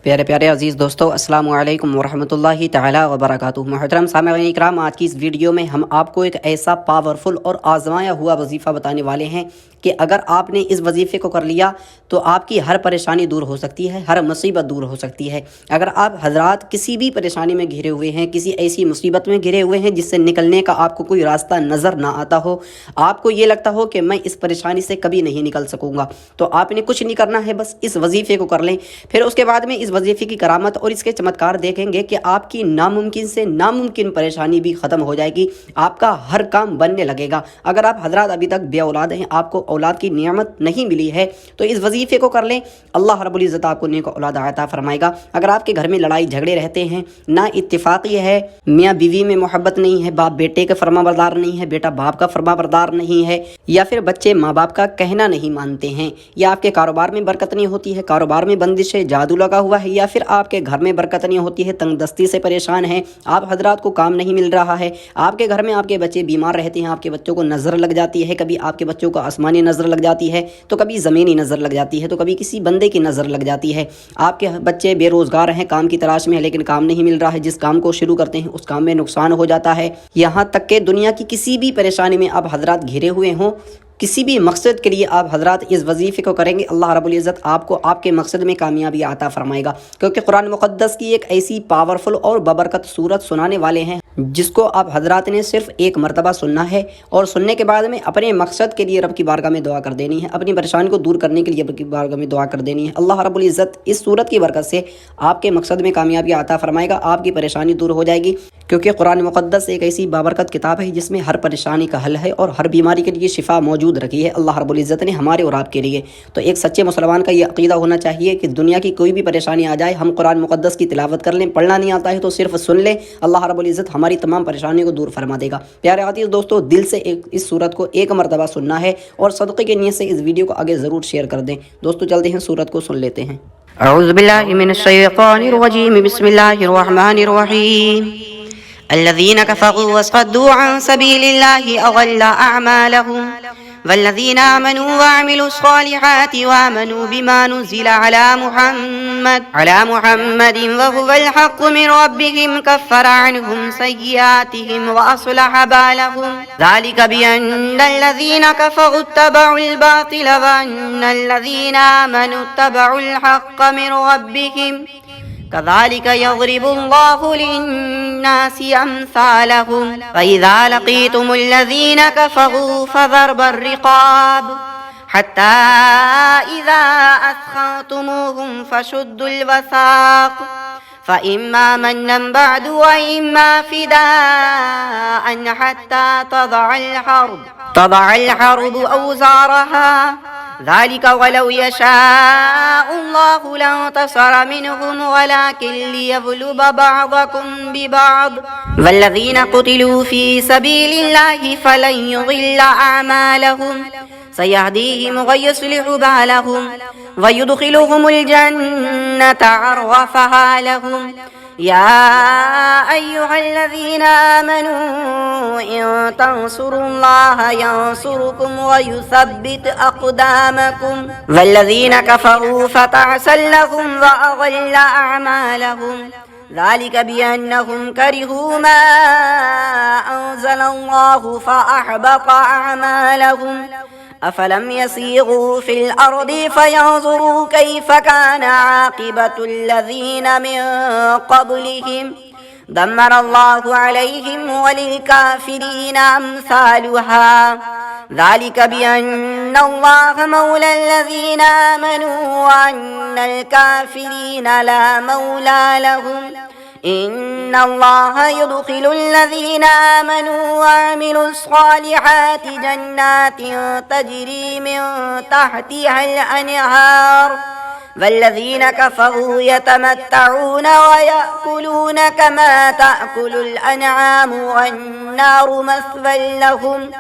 پیارے پیارے عزیز دوستو، السلام علیکم ورحمۃ اللہ تعالی وبرکاتہ۔ محترم سامعین اکرام، آج کی اس ویڈیو میں ہم آپ کو ایک ایسا پاورفل اور آزمایا ہوا وظیفہ بتانے والے ہیں کہ اگر آپ نے اس وظیفے کو کر لیا تو آپ کی ہر پریشانی دور ہو سکتی ہے، ہر مصیبت دور ہو سکتی ہے۔ اگر آپ حضرات کسی بھی پریشانی میں گھرے ہوئے ہیں، کسی ایسی مصیبت میں گھرے ہوئے ہیں جس سے نکلنے کا آپ کو کوئی راستہ نظر نہ آتا ہو، آپ کو یہ لگتا ہو کہ میں اس پریشانی سے کبھی نہیں نکل سکوں گا، تو آپ نے کچھ نہیں کرنا ہے، بس اس وظیفے کو کر لیں۔ پھر اس کے بعد میں اس وظیفے کی کرامت اور اس کے چمتکار دیکھیں گے کہ آپ کی ناممکن سے ناممکن پریشانی بھی ختم ہو جائے گی، آپ کا ہر کام بننے لگے گا۔ اگر آپ حضرات ابھی تک بے اولاد ہیں، آپ کو اولاد کی نعمت نہیں ملی ہے، تو اس وظیفے کو کر لیں، اللہ رب العزت آپ کو نیک اولاد عطا فرمائے گا۔ اگر آپ کے گھر میں لڑائی جھگڑے رہتے ہیں، نہ اتفاقی ہے، میاں بیوی میں محبت نہیں ہے، باپ بیٹے کا فرما بردار نہیں ہے، بیٹا باپ کا فرما بردار نہیں ہے، یا پھر بچے ماں باپ کا کہنا نہیں مانتے ہیں، یا آپ کے کاروبار میں برکت نہیں ہوتی ہے، کاروبار میں بندش ہے، جادو لگا ہوا ہے، یا پھر آپ کے گھر میں برکت نہیں ہوتی ہے، تنگ دستی سے پریشان ہیں، آپ حضرات کو کام نہیں مل رہا ہے، آپ کے گھر میں آپ کے بچے بیمار رہتے ہیں، آپ کے بچوں کو نظر لگ جاتی ہے، کبھی آپ کے بچوں کو آسمانی نظر لگ جاتی ہے، تو کبھی زمینی نظر لگ جاتی ہے، تو کبھی کسی بندے کی نظر لگ جاتی ہے، آپ کے بچے بے روزگار ہیں، کام کی تلاش میں ہیں لیکن کام نہیں مل رہا ہے، جس کام کو شروع کرتے ہیں اس کام میں نقصان ہو جاتا ہے، یہاں تک کہ دنیا کی کسی بھی پریشانی میں آپ حضرات گھرے ہوئے ہوں، کسی بھی مقصد کے لیے آپ حضرات اس وظیفے کو کریں گے، اللہ رب العزت آپ کو آپ کے مقصد میں کامیابی عطا فرمائے گا، کیونکہ قرآن مقدس کی ایک ایسی پاورفل اور ببرکت صورت سنانے والے ہیں جس کو آپ حضرات نے صرف ایک مرتبہ سننا ہے، اور سننے کے بعد میں اپنے مقصد کے لیے رب کی بارگاہ میں دعا کر دینی ہے، اپنی پریشانی کو دور کرنے کے لیے رب کی بارگاہ میں دعا کر دینی ہے۔ اللہ رب العزت اس صورت کی برکت سے آپ کے مقصد میں کامیابی عطا فرمائے گا، آپ کی پریشانی دور ہو جائے گی، کیونکہ قرآن مقدس ایک ایسی بابرکت کتاب ہے جس میں ہر پریشانی کا حل ہے اور ہر بیماری کے لیے شفا موجود رکھی ہے اللہ رب العزت نے ہمارے اور آپ کے لیے۔ تو ایک سچے مسلمان کا یہ عقیدہ ہونا چاہیے کہ دنیا کی کوئی بھی پریشانی آ جائے، ہم قرآن مقدس کی تلاوت کر لیں، پڑھنا نہیں آتا ہے تو صرف سن لیں، اللہ رب العزت ہماری تمام پریشانیوں کو دور فرما دے گا۔ پیارے عزیز دوستو، دل سے اس صورت کو ایک مرتبہ سننا ہے اور صدقے کی نیت سے اس ویڈیو کو آگے ضرور شیئر کر دیں۔ دوستو چلتے ہیں، صورت کو سن لیتے ہیں۔ اعوذ باللہ من الشیطان الرجیم، بسم اللہ الرحمن الرحیم۔ الذين كفروا وصدوا عن سبيل الله أضل أعمالهم والذين آمنوا وعملوا الصالحات وآمنوا بما نزل على محمد وهو الحق من ربهم كفر عنهم سيئاتهم وأصلح بالهم ذلك بأن الذين كفروا اتبعوا الباطل وأن الذين آمنوا اتبعوا الحق من ربهم كذلك يضرب الله للناس أمثالهم فإذا لقيتم الذين كفروا فضرب الرقاب حتى إذا أثخنتموهم فشدوا الوثاق فإما منا بعد وإما فداء حتى تضع الحرب أوزارها ذلك ولو يشاء الله لانتصر منهم ولكن ليبلو بعضكم ببعض والذين قتلوا في سبيل الله فلن يضل أعمالهم سيهديهم ويصلح بالهم ويدخلهم الجنة عرفها لهم يا أيها الذين آمنوا إن تنصروا الله ينصركم ويثبت أقدامكم والذين كفروا فتعسا لهم وأضل أعمالهم ذلك بأنهم كرهوا ما أنزل الله فأحبط أعمالهم أفلم يسيروا في الأرض فينظروا كيف كان عاقبة الذين من قبلهم دمر الله عليهم وللكافرين أمثالها ذلك بأن الله مولى الذين آمنوا وأن الكافرين لا مولى لهم إن الله يدخل الذين آمنوا وعملوا الصالحات جنات تجري من تحتها الأنهار والذين كفروا يتمتعون ويأكلون كما تأكل الأنعام والنار مثوى لهم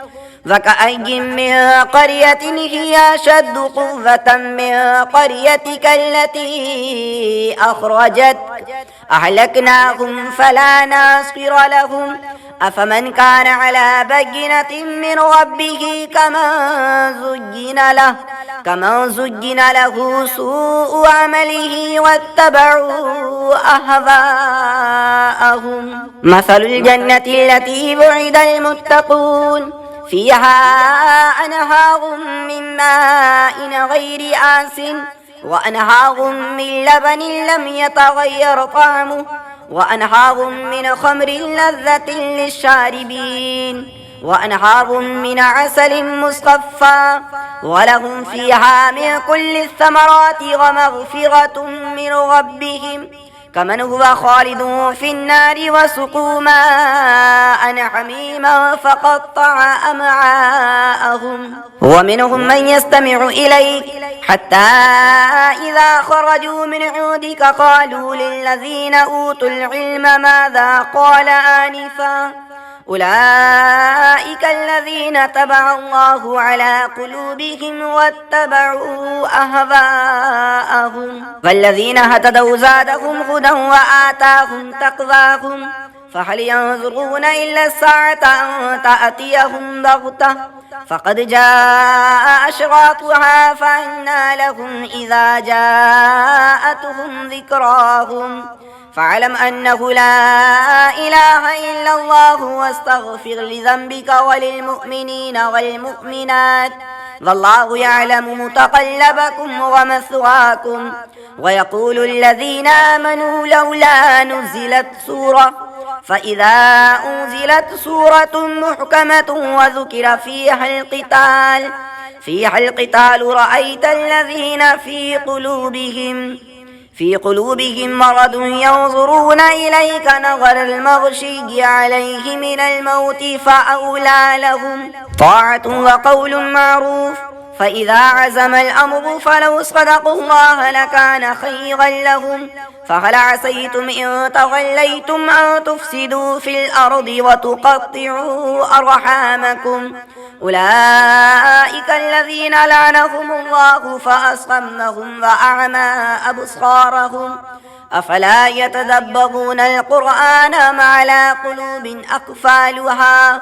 وكأي من قرية هي أشد قوة من قريتك التي أخرجتك أهلكناهم فلا ناصر لهم أفمن كان على بينة من ربه كمن زين له سوء عمله واتبعوا أهواءهم. مثل الجنة التي وعد المتقون فيها أنهار من ماء غير آسن وأنهار من لبن لم يتغير طعمه وأنهار من خمر لذة للشاربين وأنهار من عسل مصفى ولهم فيها من كل الثمرات ومغفرة من ربهم كمن هو خالد في النار وسقوا ماء حميما فقطع أمعاءهم. ومنهم من يستمع إليك حتى إذا خرجوا من عندك قالوا للذين أوتوا العلم ماذا قال آنفا أولئك الذين تبع الله على قلوبهم واتبعوا أهواءهم. فالذين اهتدوا زادهم هدى وآتاهم تقواهم فهل ينظرون إلا الساعة أن تأتيهم بغتة فقد جاء أشراطها فأنى لهم إذا جاءتهم ذكراهم فاعلم أنه لا إله إلا الله واستغفر لذنبك وللمؤمنين والمؤمنات والله يعلم متقلبكم ومثواكم. ويقول الذين آمنوا لولا نزلت سورة فإذا أنزلت سورة محكمة وذكر فيها القتال رأيت الذين في قلوبهم مرض ينظرون إليك نظر المغشي عليه من الموت فأولى لهم طاعة وقول معروف فإذا عزم الأمر فلو صدقوا الله لكان خيرا لهم. فهل عسيتم إن توليتم أن تفسدوا في الأرض وتقطعوا أرحامكم أولئك الذين لعنهم الله فأصمهم وأعمى أبصارهم أفلا يتدبرون القرآن أم على قلوب أقفالها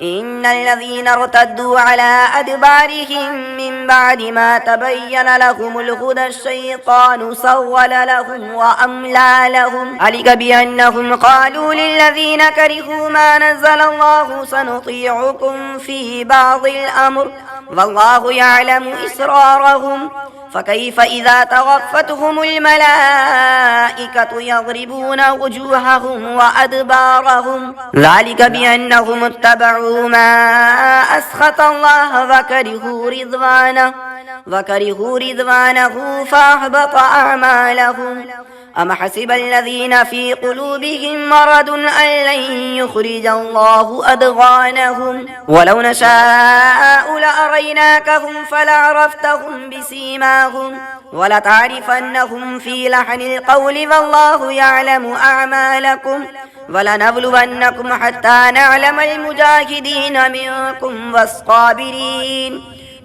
إن الذين ارتدوا على أدبارهم من بعد ما تبين لهم الهدى الشيطان سول لهم وأملى لهم ذلك بأنهم قالوا للذين كرهوا ما نزل الله سنطيعكم في بعض الأمر والله يعلم إسرارهم فكيف إذا توفتهم الملائكة يضربون وجوههم وأدبارهم ذلك بأنهم اتبعوا ما أسخط الله وكرهوا رضوانه فأحبط أعمالهم. أم حسب الذين في قلوبهم مرض أن لن يخرج الله أضغانهم ولو نشاء لأريناكهم فلعرفتهم بسيماهم ولتعرفنهم في لحن القول والله يعلم أعمالكم ولنبلونكم حتى نعلم المجاهدين منكم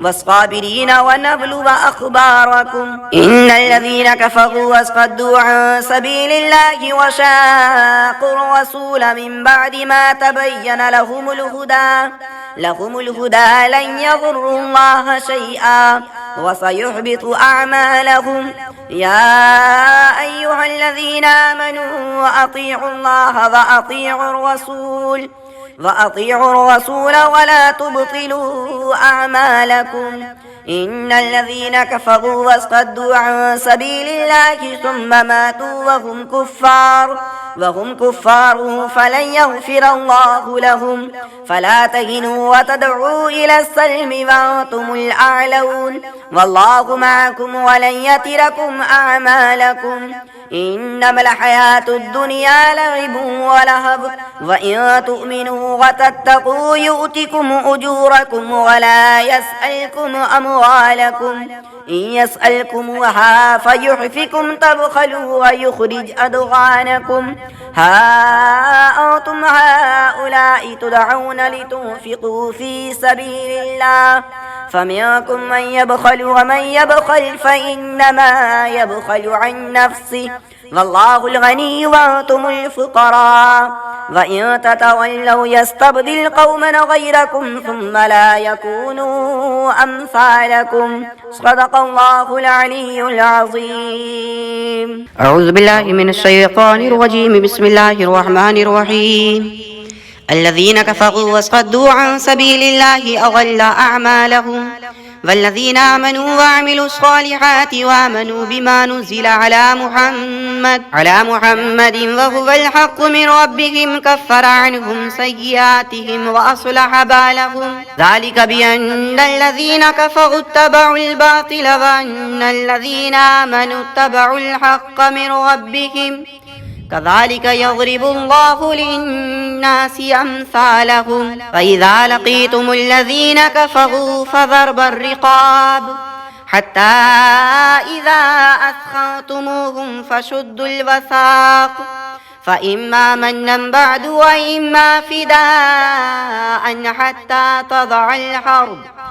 والصابرين ونبلو أخباركم. إن الذين كفروا وصدوا عن سبيل الله وشاقوا الرسول من بعد ما تبين لهم الهدى لن يضروا الله شيئا وسيحبط أعمالهم. يا أيها الذين آمنوا أطيعوا الله وأطيعوا الرسول ولا تبطلوا أعمالكم. إن الذين كفروا وصدوا عن سبيل الله ثم ماتوا وهم كفار فلن يغفر الله لهم فلا تهنوا وتدعوا إلى السلم وأنتم الأعلون والله معكم ولن يتركم أعمالكم. إنما الحياة الدنيا لعب ولهب وإن تؤمنوا وتتقوا يؤتكم أجوركم ولا يسألكم أموالكم إن يسألكموها فيحفكم تبخلوا ويخرج أضغانكم. ها أنتم هؤلاء تدعون لتنفقوا في سبيل الله فمنكم من يبخل ومن يبخل فإنما يبخل عن نفسه والله الغني وأنتم الفقراء وإن تتولوا يستبدل قوما غيركم ثم لا يكونوا أمثالكم صدق الله العلي العظيم. أعوذ بالله من الشيطان الرجيم. بسم الله الرحمن الرحيم. الذين كفروا وصدوا عن سبيل الله أضل أعمالهم والذين آمنوا وعملوا الصالحات وآمنوا بما نزل على محمد وهو الحق من ربهم كفر عنهم سيئاتهم وأصلح بالهم ذلك بأن الذين كفروا اتبعوا الباطل وأن الذين آمنوا اتبعوا الحق من ربهم كذلك يضرب الله للناس أمثالهم فإذا لقيتم الذين كفروا فضرب الرقاب حتى إذا أثخنتموهم فشدوا الوثاق فإما منا بعد وإما فداء حتى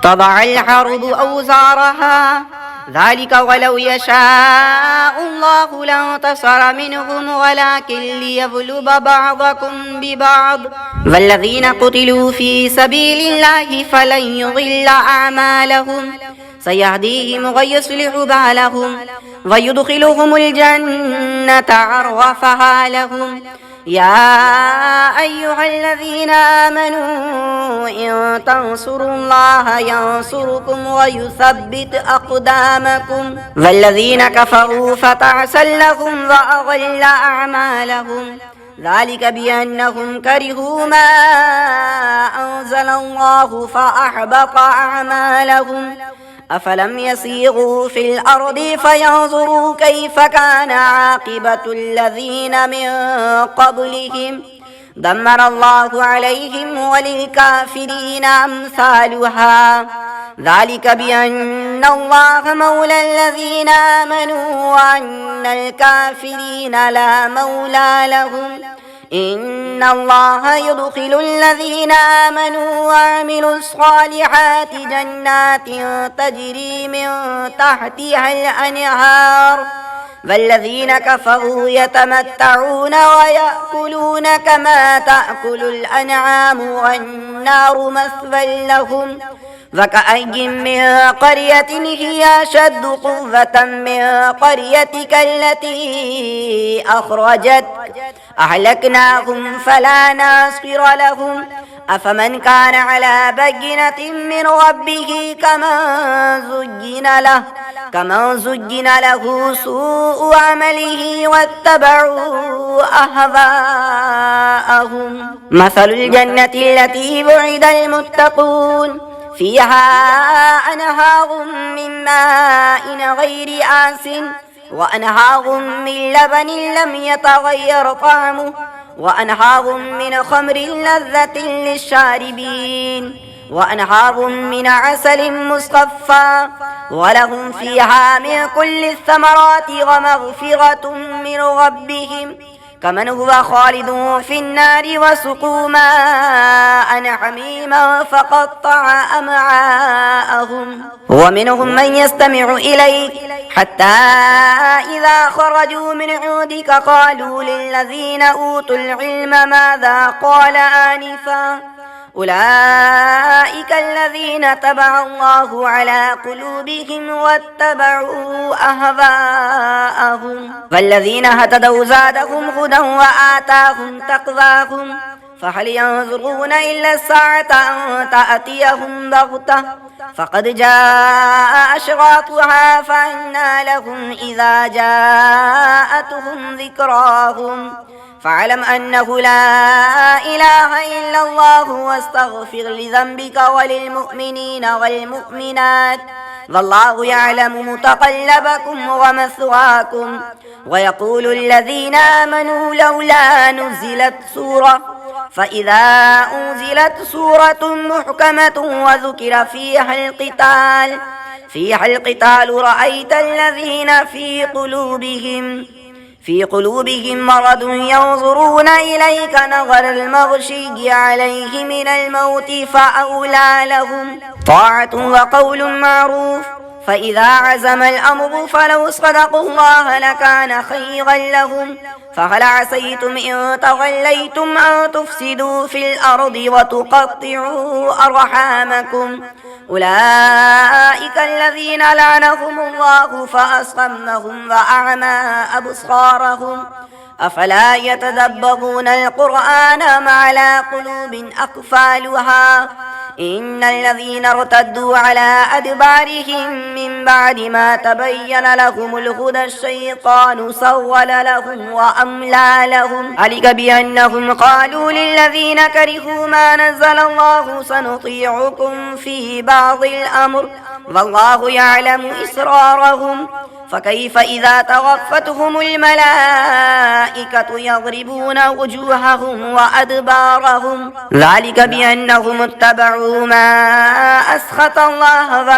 تضع الحرب أوزارها ذلك ولو يشاء الله لانتصر منهم ولكن ليبلو بعضكم ببعض والذين قتلوا في سبيل الله فلن يضل أعمالهم سيهديهم ويصلح بالهم ويدخلهم الجنة عرفها لهم. يا أيها الذين آمنوا إن تنصروا الله ينصركم ويثبت أقدامكم والذين كفروا فتعسا لهم وأضل أعمالهم ذلك بأنهم كرهوا ما أنزل الله فأحبط أعمالهم أفلم يسيروا في الأرض فينظروا كيف كان عاقبة الذين من قبلهم دمر الله عليهم وللكافرين أمثالها ذلك بأن الله مولى الذين آمنوا وأن الكافرين لا مولى لهم إن الله يدخل الذين آمنوا وعملوا الصالحات جنات تجري من تحتها الأنهار والذين كفروا يتمتعون ويأكلون كما تأكل الأنعام والنار مثوى لهم وكأي من قرية هي أشد قوة من قريتك التي أخرجت أهلكناهم فلا ناصر لهم أفمن كان على بينة من ربه كمن زجن له سوء عمله واتبعوا أهواءهم مثل الجنة التي وعد المتقون فيها أنهار من ماء غير آسن وأنهار من لبن لم يتغير طعمه وأنهار من خمر لذة للشاربين وأنهار من عسل مصفى ولهم فيها من كل الثمرات ومغفرة من ربهم كمن هو خالد في النار وسقوا ماء حميما فقطع أمعاءهم ومنهم من يستمع إليك حتى إذا خرجوا من عندك قالوا للذين أوتوا العلم ماذا قال آنفا أولئك الذين طبع الله على قلوبهم واتبعوا أهواءهم والذين هتدوا زادهم هدى وآتاهم تقواهم فهل ينظرون إلا الساعة أن تأتيهم بغتة فقد جاء أشراطها فأنى لهم إذا جاءتهم ذكراهم فاعلم أنه لا إله إلا الله واستغفر لذنبك وللمؤمنين والمؤمنات والله يعلم متقلبكم ومثواكم ويقول الذين آمنوا لولا نزلت سورة فإذا أنزلت سورة محكمة وذكر فيها القتال رأيت الذين في قلوبهم مرض ينظرون إليك نظر المغشي عليه من الموت فأولى لهم طاعة وقول معروف فإذا عزم الأمر فلو صدقوا الله لكان خيرا لهم فهل عسيتم إن توليتم أن تفسدوا في الأرض وتقطعوا أرحامكم أولئك الذين لعنهم الله فأصمهم وأعمى أبصارهم أفلا يتدبرون القرآن أم على قلوب أقفالها إن الذين ارتدوا على أدبارهم من بعد ما تبين لهم الهدى الشيطان سول لهم وأملى لهم ذلك بأنهم قالوا للذين كرهوا ما نزل الله سنطيعكم في بعض الأمر والله يعلم إسرارهم فكيف إذا توفتهم الملائكة يضربون وجوههم وأدبارهم ذلك بأنهم اتبعوا ما أسخط الله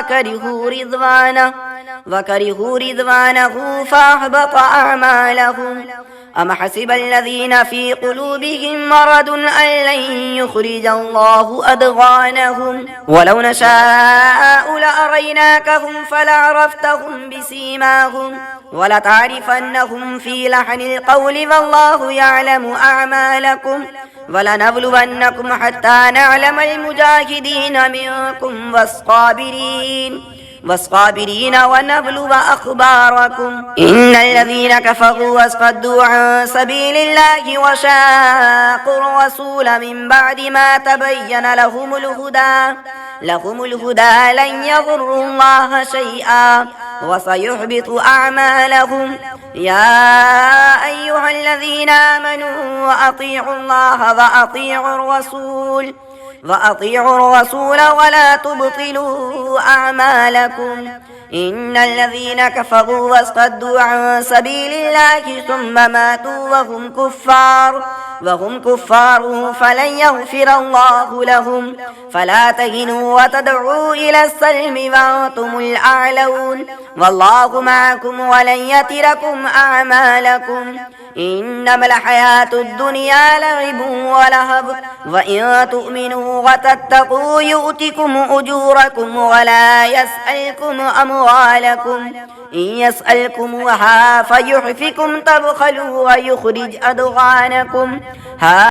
وكرهوا رضوانه فأحبط أعمالهم أم حسب الذين في قلوبهم مرض أن لن يخرج الله أضغانهم ولو نشاء لأريناكهم فلعرفتهم بسيماهم ولتعرفنهم في لحن القول والله يعلم أعمالكم ولنبلونكم حتى نعلم المجاهدين منكم والصابرين ونبلو أخباركم إن الذين كفروا وصدوا عن سبيل الله وشاقوا الرسول من بعد ما تبين لهم الهدى لن يضروا الله شيئا وسيحبط أعمالهم يا أيها الذين آمنوا أطيعوا الله وأطيعوا الرسول ولا تبطلوا أعمالكم إن الذين كفروا وصدوا عن سبيل الله ثم ماتوا وهم كفار فلن يغفر الله لهم فلا تهنوا وتدعوا إلى السلم وأنتم الأعلون والله معكم ولن يتركم أعمالكم إنما الحياة الدنيا لعب ولهب وإن تؤمنوا وتتقوا يؤتكم أجوركم ولا يسألكم أموالكم إن يسألكموها فيحفكم تبخلوا ويخرج أضغانكم